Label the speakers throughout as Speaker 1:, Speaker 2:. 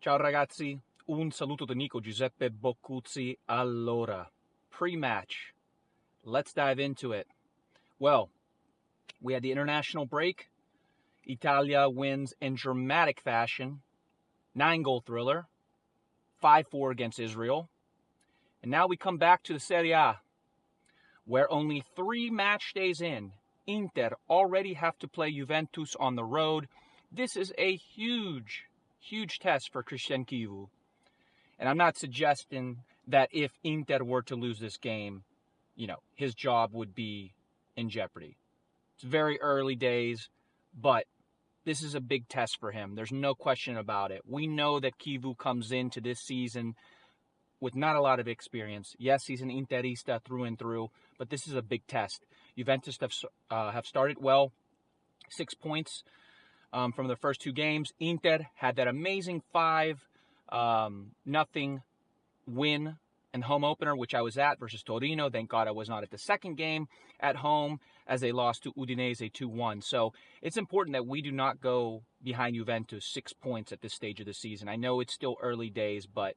Speaker 1: Ciao ragazzi, un saluto d'amico Giuseppe Boccuzzi. Allora, pre-match. Let's dive into it. Well, we had the international break. Italia wins in dramatic fashion. 9-goal thriller. 5-4 against Israel. And now we come back to the Serie A, where only 3 match days in, Inter already have to play Juventus on the road. This is a huge test for Christian Chivu. And I'm not suggesting that if Inter were to lose this game, his job would be in jeopardy. It's very early days, but this is a big test for him. There's no question about it. We know that Chivu comes into this season with not a lot of experience. Yes, he's an Interista through and through, but this is a big test. Juventus have started well, 6 points from the first 2 games. Inter had that amazing 5-0 win in the home opener, which I was at, versus Torino. Thank God I was not at the second game at home, as they lost to Udinese 2-1. So it's important that we do not go behind Juventus 6 points at this stage of the season. I know it's still early days, but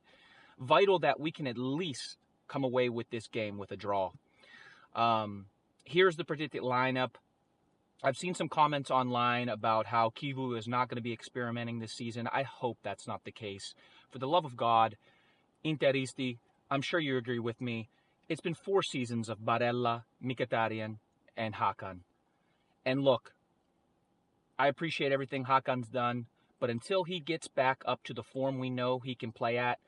Speaker 1: vital that we can at least come away with this game with a draw. Here's the predicted lineup. I've seen some comments online about how Chivu is not going to be experimenting this season. I hope that's not the case. For the love of God, Interisti, I'm sure you agree with me. It's been 4 seasons of Barella, Mkhitaryan, and Hakan. And look, I appreciate everything Hakan's done, but until he gets back up to the form we know he can play at,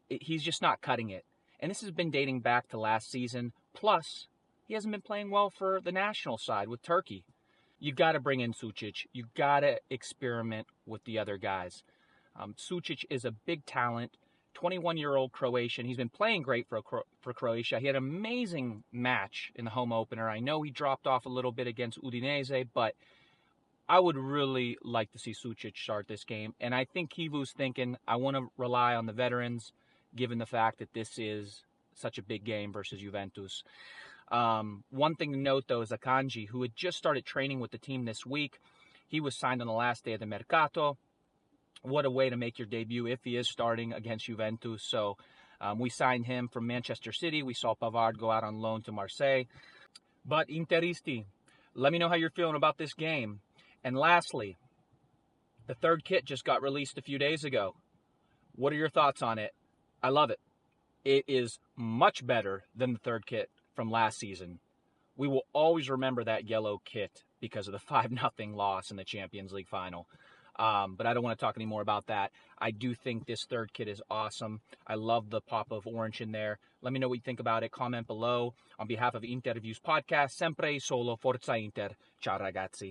Speaker 1: he's just not cutting it. And this has been dating back to last season. Plus, he hasn't been playing well for the national side with Turkey. You've got to bring in Sucic. You've got to experiment with the other guys. Sucic is a big talent, 21-year-old Croatian. He's been playing great for Croatia. He had an amazing match in the home opener. I know he dropped off a little bit against Udinese, but I would really like to see Sucic start this game. And I think Chivu's thinking, I want to rely on the veterans, given the fact that this is such a big game versus Juventus. One thing to note, though, is Akanji, who had just started training with the team this week. He was signed on the last day of the Mercato. What a way to make your debut if he is starting against Juventus. So we signed him from Manchester City. We saw Pavard go out on loan to Marseille. But Interisti, let me know how you're feeling about this game. And lastly, the third kit just got released a few days ago. What are your thoughts on it? I love it. It is much better than the third kit from last season. We will always remember that yellow kit because of the 5-0 loss in the Champions League final. But I don't want to talk any more about that. I do think this third kit is awesome. I love the pop of orange in there. Let me know what you think about it. Comment below. On behalf of Interviews Podcast, sempre solo Forza Inter. Ciao ragazzi.